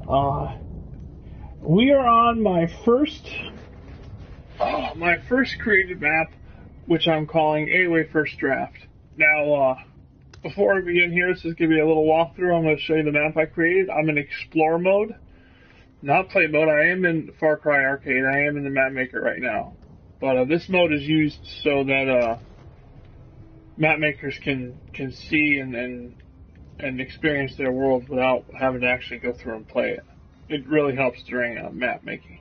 Uh, we are on my first created map, which I'm calling AoA First Draft. Now, before I begin here, this is going to be a little walkthrough. I'm going to show you the map I created. I'm in Explore mode, not play mode. I am in Far Cry Arcade. I am in the map maker right now. But this mode is used so that map makers can see and experience their world without having to actually go through and play it. It really helps during map making.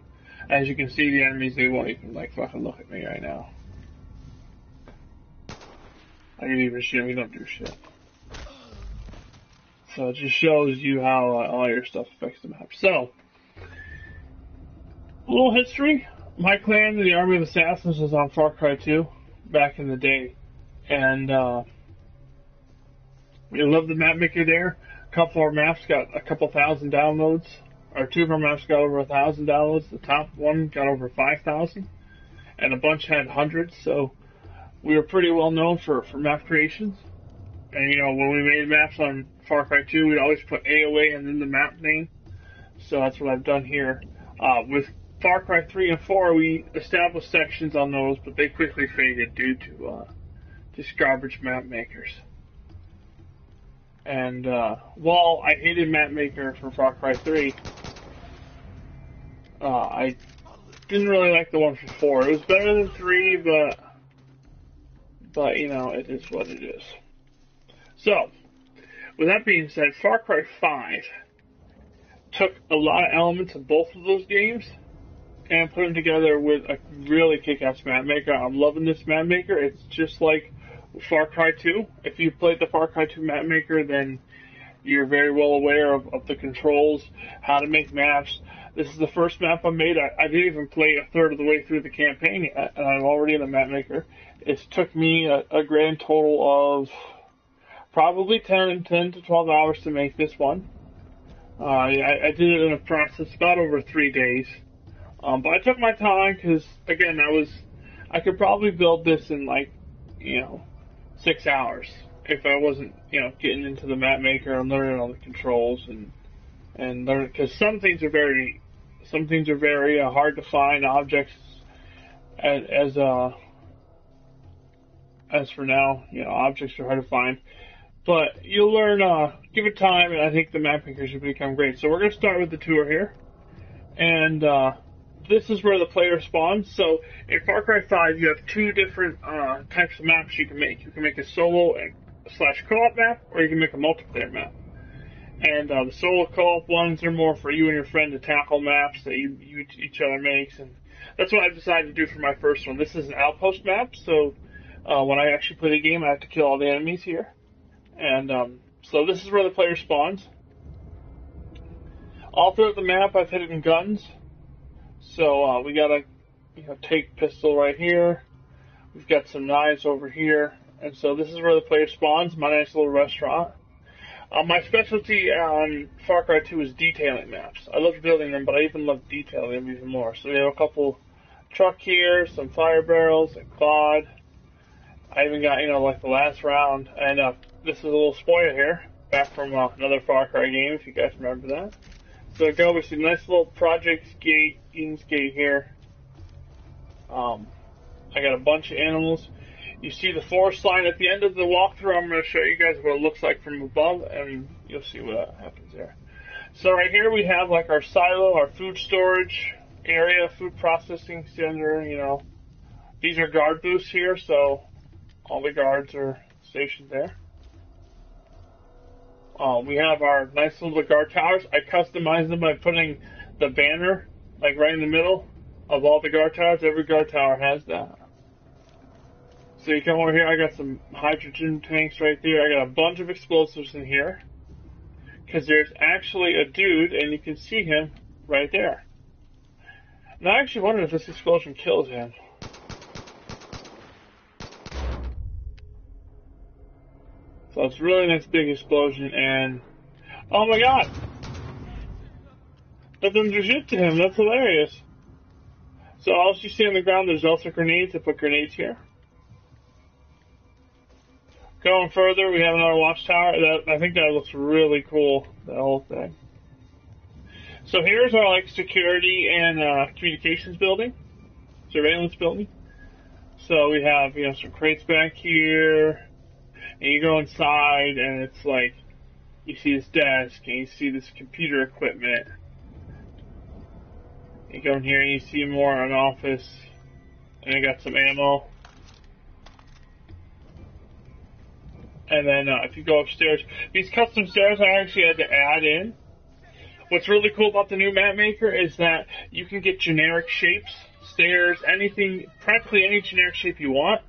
As you can see, the enemies, they won't even like fucking look at me right now. I can even shoot them, you don't do shit. So it just shows you how all your stuff affects the map. So, a little history. My clan, the Army of Assassins, was on Far Cry 2 back in the day. And we loved the map maker there. A couple of our maps got a couple thousand downloads. Or two of our maps got over 1,000 downloads. The top one got over 5,000. And a bunch had hundreds. So we were pretty well known for map creations. And you know, when we made maps on Far Cry 2, we'd always put AoA and then the map name. So that's what I've done here. With Far Cry 3 and 4, we established sections on those, but they quickly faded due to just garbage map makers. And while I hated map maker for Far Cry 3, I didn't really like the one for 4. It was better than 3, but you know, it is what it is. So, with that being said, Far Cry 5 took a lot of elements of both of those games and put them together with a really kick-ass map maker. I'm loving this map maker. It's just like Far Cry 2. If you played the Far Cry 2 map maker, then you're very well aware of the controls, how to make maps. This is the first map I made. I didn't even play a third of the way through the campaign yet, and I'm already in the map maker. It's took me a grand total of probably 10 to 12 hours to make this one. I did it in a process about over 3 days. But I took my time because, again, I could probably build this in like, 6 hours if I wasn't, getting into the map maker and learning all the controls and learn, because some things are very hard to find objects as for now, objects are hard to find. But you'll learn, give it time, and I think the map maker should become great. So we're going to start with the tour here. And this is where the player spawns. So in Far Cry 5, you have two different types of maps you can make. You can make a solo / co-op map, or you can make a multiplayer map. And the solo co-op ones are more for you and your friend to tackle maps that each other makes. And that's what I decided to do for my first one. This is an Outpost map, so when I actually play the game, I have to kill all the enemies here. And so this is where the player spawns. All throughout the map, I've hidden guns. So we got a take pistol right here. We've got some knives over here. And so this is where the player spawns, my nice little restaurant. My specialty on Far Cry 2 is detailing maps. I love building them, but I even love detailing them even more. So we have a couple truck here, some fire barrels, a quad. I even got, like the last round. And this is a little spoiler here, back from another Far Cry game, if you guys remember that. So go, we see a nice little project gate, Eden's Gate here. I got a bunch of animals. You see the forest line at the end of the walkthrough. I'm going to show you guys what it looks like from above, and you'll see what happens there. So right here we have like our silo, our food storage area, food processing center, These are guard booths here, so all the guards are stationed there. We have our nice little guard towers. I customized them by putting the banner like right in the middle of all the guard towers. Every guard tower has that. So you come over here, I got some hydrogen tanks right there. I got a bunch of explosives in here. Because there's actually a dude, and you can see him right there. And I actually wonder if this explosion kills him. So it's a really nice big explosion, and oh my god! That doesn't do shit to him, that's hilarious. So all you see on the ground, there's also grenades. I put grenades here. Going further, we have another watchtower. I think that looks really cool, that whole thing. So here's our like security and communications building, surveillance building. So we have some crates back here, and you go inside, and it's like you see this desk, and you see this computer equipment. You go in here, and you see more an office, and I got some ammo. And then if you go upstairs, these custom stairs I actually had to add in. What's really cool about the new map maker is that you can get generic shapes, stairs, anything, practically any generic shape you want.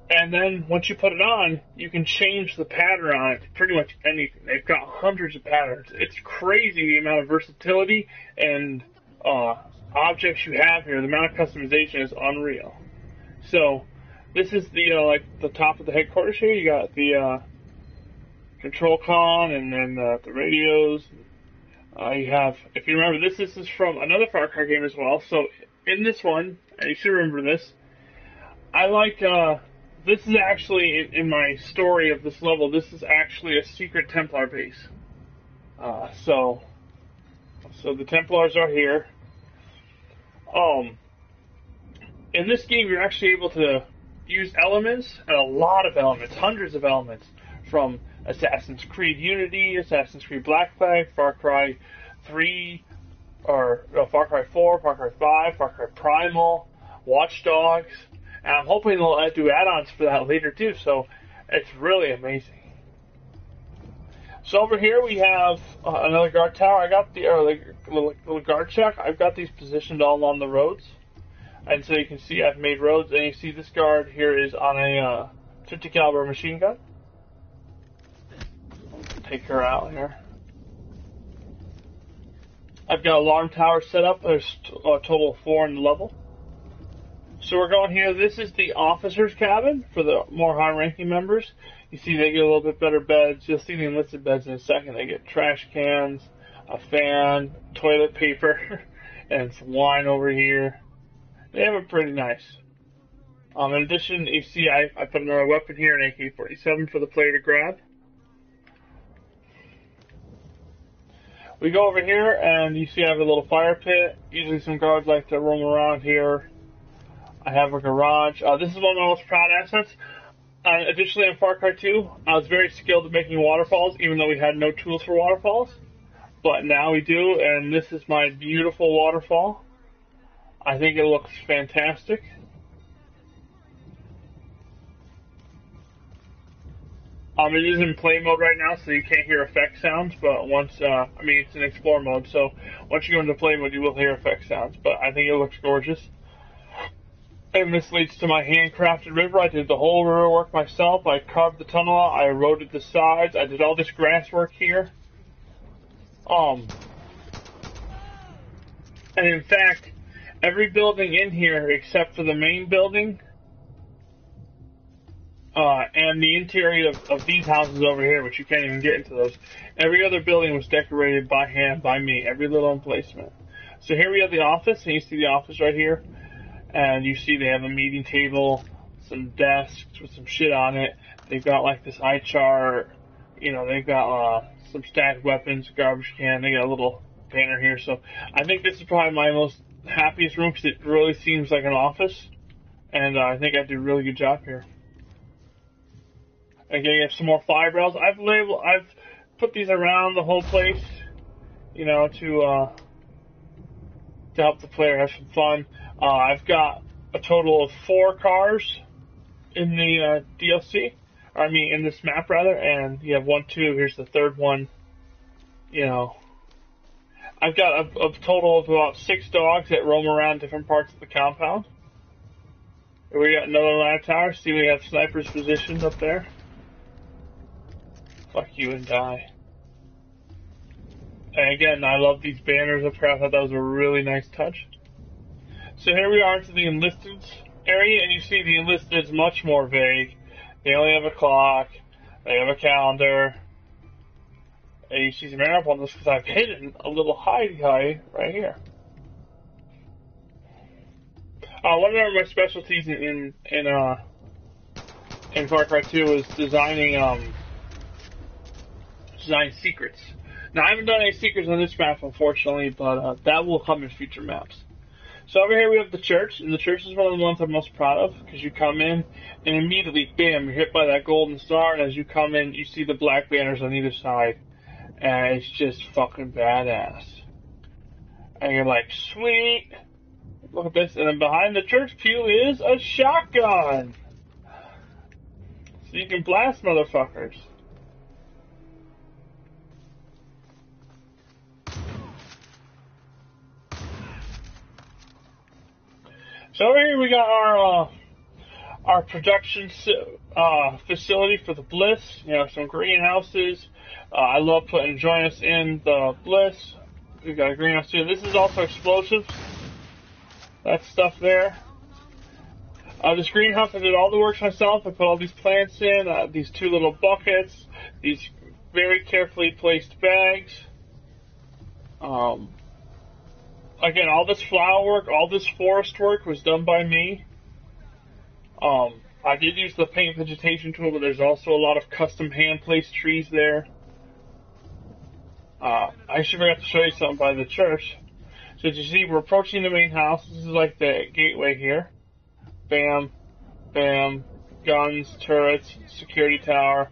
And then once you put it on, you can change the pattern on it to pretty much anything. They've got hundreds of patterns. It's crazy the amount of versatility and objects you have here. The amount of customization is unreal. So this is the like the top of the headquarters here. You got the control con and then the radios. You have, if you remember, this is from another Far Cry game as well. So in this one, and you should remember this, I like, this is actually, in my story of this level, this is actually a secret Templar base. So the Templars are here. In this game, you're actually able to use elements, and a lot of elements, hundreds of elements, from Assassin's Creed Unity, Assassin's Creed Black Flag, Far Cry 3, Far Cry 4, Far Cry 5, Far Cry Primal, Watch Dogs, and I'm hoping they'll do add-ons for that later too, so it's really amazing. So over here we have another guard tower. I got the little guard shack. I've got these positioned all along the roads, and so you can see I've made roads, and you see this guard here is on a 50 caliber machine gun. Take her out here. I've got alarm towers set up. There's a total of 4 in the level. So we're going here. This is the officer's cabin for the more high-ranking members. You see they get a little bit better beds. You'll see the enlisted beds in a second. They get trash cans, a fan, toilet paper, and some wine over here. They have it pretty nice. In addition, you see I put another weapon here, an AK-47 for the player to grab. We go over here, and you see I have a little fire pit. Usually some guards like to roam around here. I have a garage. This is one of my most proud assets. Additionally, in Far Cry 2, I was very skilled at making waterfalls, even though we had no tools for waterfalls. But now we do, and this is my beautiful waterfall. I think it looks fantastic. It is in play mode right now, so you can't hear effect sounds, but once, it's in explore mode, so once you go into play mode, you will hear effect sounds, but I think it looks gorgeous. And this leads to my handcrafted river. I did the whole river work myself. I carved the tunnel out, I eroded the sides, I did all this grass work here. And in fact, every building in here, except for the main building, and the interior of these houses over here, which you can't even get into those, every other building was decorated by hand, by me, every little emplacement. So here we have the office, and you see the office right here, and you see they have a meeting table, some desks with some shit on it. They've got like this eye chart, they've got some stacked weapons, garbage can, they got a little banner here. So I think this is probably my most happiest room because it really seems like an office, and I think I did a really good job here. Again, you have some more fiber rails. I've put these around the whole place, to help the player have some fun. I've got a total of 4 cars in the DLC, in this map rather, and you have 1, 2. Here's the third one. I've got a total of about 6 dogs that roam around different parts of the compound. We got another ladder tower. See, we have snipers positioned up there. Fuck you and die. And again, I love these banners up here. I thought that was a really nice touch. So here we are to the enlisted area, and you see the enlisted is much more vague. They only have a clock, they have a calendar, and you see some air up on this because I've hidden a little hidey right here. One of my specialties in Far Cry 2 is designing secrets. Now, I haven't done any secrets on this map, unfortunately, but that will come in future maps. So over here we have the church, and the church is one of the ones I'm most proud of, because you come in, and immediately, bam, you're hit by that golden star, and as you come in, you see the black banners on either side, and it's just fucking badass. And you're like, sweet, look at this, and then behind the church pew is a shotgun! So you can blast motherfuckers. So over here we got our production facility for the Bliss. You know, some greenhouses. I love join us in the Bliss. We got a greenhouse here. This is also explosives. That stuff there. This greenhouse, I did all the work myself. I put all these plants in, these two little buckets, these very carefully placed bags. Again, all this flower work, all this forest work was done by me. I did use the paint vegetation tool, but there's also a lot of custom hand-placed trees there. I actually forgot to show you something by the church. So as you see, we're approaching the main house. This is like the gateway here. Bam, bam, guns, turrets, security tower.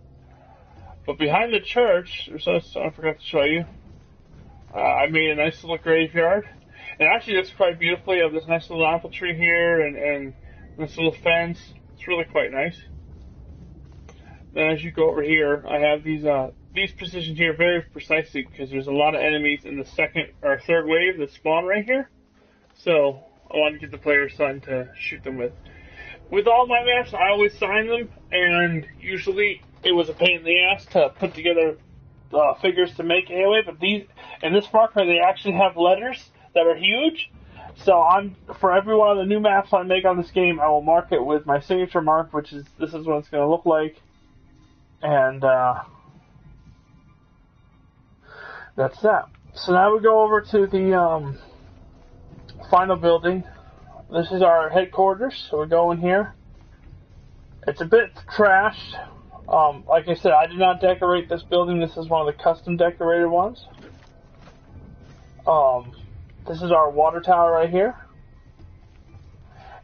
But behind the church, there's something I forgot to show you. I made a nice little graveyard. And actually looks quite beautifully. I have this nice little apple tree here and this little fence. It's really quite nice. Then as you go over here, I have these positioned here very precisely because there's a lot of enemies in the second or third wave that spawn right here. So I want to get the player assigned to shoot them with. With all my maps, I always sign them, and usually it was a pain in the ass to put together figures to make AoA, but these, in this Far Cry, they actually have letters that are huge. So for every one of the new maps I make on this game, I will mark it with my signature mark, which is, this is what it's going to look like. And that's that. So now we go over to the final building. This is our headquarters, so we're going here. It's a bit trashed. Like I said, I did not decorate this building. This is one of the custom decorated ones. This is our water tower right here.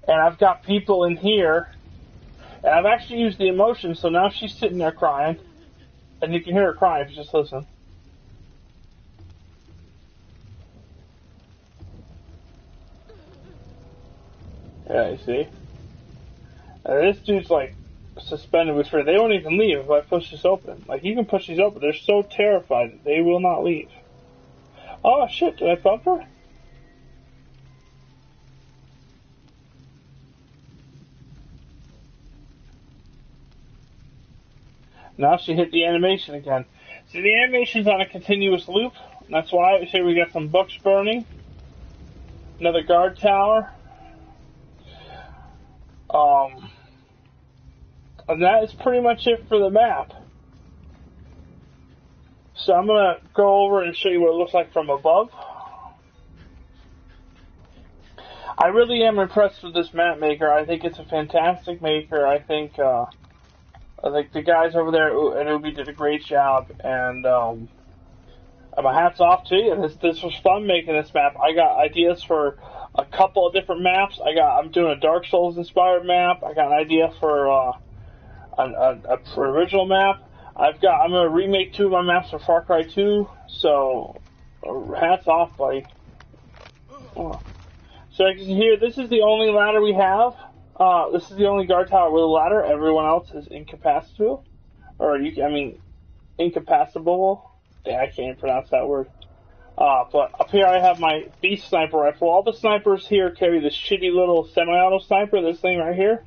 And I've got people in here. And I've actually used the emotion, so now she's sitting there crying. And you can hear her crying if you just listen. Yeah, you see? And this dude's like suspended with fear. They won't even leave if I push this open. Like, you can push these open. They're so terrified that they will not leave. Oh shit, did I bump her? Now she hit the animation again. See, the animation's on a continuous loop. That's why I say we got some books burning. Another guard tower. And that is pretty much it for the map. So I'm going to go over and show you what it looks like from above. I really am impressed with this map maker. I think it's a fantastic maker. I think the guys over there at Ubi did a great job, and my hat's off to you. This was fun making this map. I got ideas for a couple of different maps. I'm doing a Dark Souls inspired map. I got an idea for an original map. I'm gonna remake 2 of my maps for Far Cry 2. So hats off, buddy. Oh. So as you can hear, this is the only ladder we have. This is the only guard tower with a ladder. Everyone else is incapacitable. Incapacitable. Yeah, I can't even pronounce that word. But up here I have my beast sniper rifle. All the snipers here carry this shitty little semi-auto sniper, this thing right here.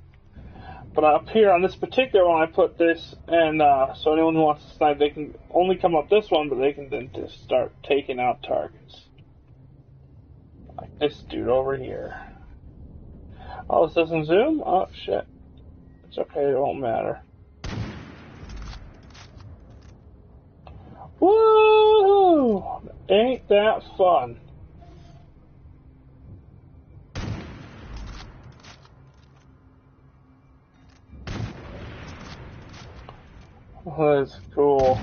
But up here on this particular one I put this, and so anyone who wants to snipe, they can only come up this one, but they can then just start taking out targets. Like this dude over here. Oh, this doesn't zoom? Oh, shit. It's okay, it won't matter. Woo! Ain't that fun? That's cool.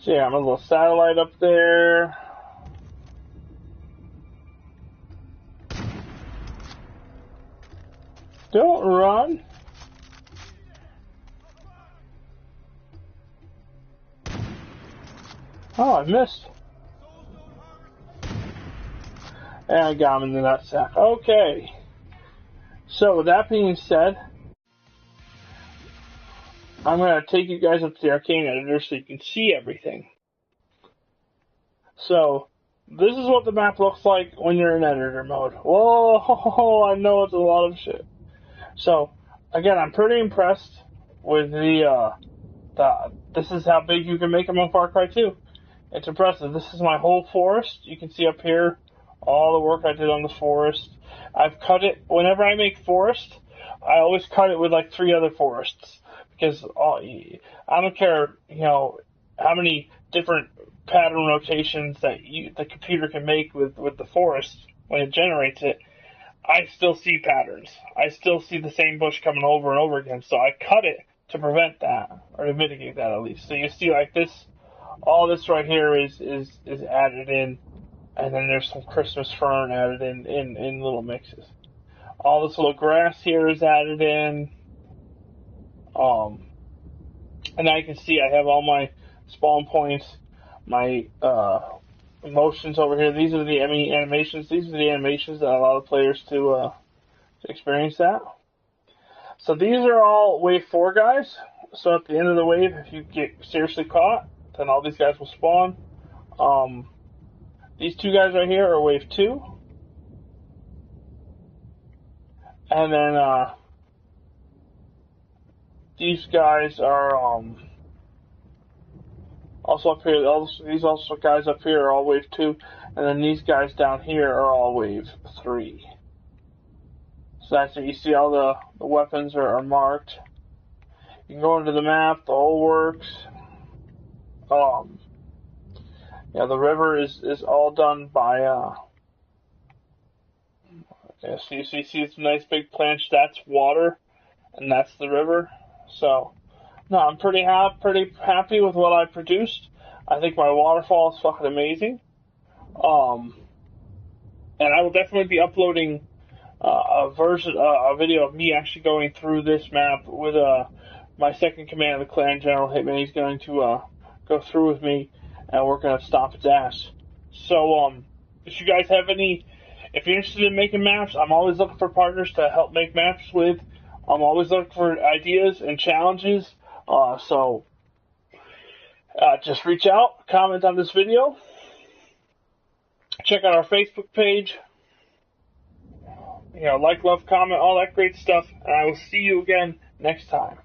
So yeah, I'm a little satellite up there. Don't run. Oh, I missed. And I got him in the nutsack. Okay. So with that being said, I'm going to take you guys up to the arcane editor so you can see everything. So, this is what the map looks like when you're in editor mode. Whoa, I know it's a lot of shit. So, again, I'm pretty impressed with this is how big you can make them on Far Cry 2. It's impressive. This is my whole forest. You can see up here all the work I did on the forest. I've cut it, whenever I make forest, I always cut it with like 3 other forests. Because I don't care, how many different pattern rotations that the computer can make with the forest when it generates it. I still see patterns. I still see the same bush coming over and over again. So I cut it to prevent that, or to mitigate that at least. So you see like this, all this right here is added in, and then there's some Christmas fern added in little mixes. All this little grass here is added in. And now you can see I have all my spawn points, my motions over here. These are the animations. These are the animations that allow the players to experience that. So these are all wave 4 guys. So at the end of the wave, if you get seriously caught, then all these guys will spawn. These 2 guys right here are wave 2. And then these guys are also up here. These also guys up here are all wave 2, and then these guys down here are all wave 3. So that's it. You see all the weapons are marked. You can go into the map. The whole works. Yeah, the river is all done by. Yeah, so you see this nice big planch. That's water, and that's the river. So, no, I'm pretty happy with what I produced. I think my waterfall is fucking amazing. And I will definitely be uploading a video of me actually going through this map with my second command of the clan, General Hitman. He's going to go through with me, and we're going to stomp its ass. So, if you guys have if you're interested in making maps, I'm always looking for partners to help make maps with. I'm always looking for ideas and challenges, so just reach out, comment on this video, check out our Facebook page, like, love, comment, all that great stuff, and I will see you again next time.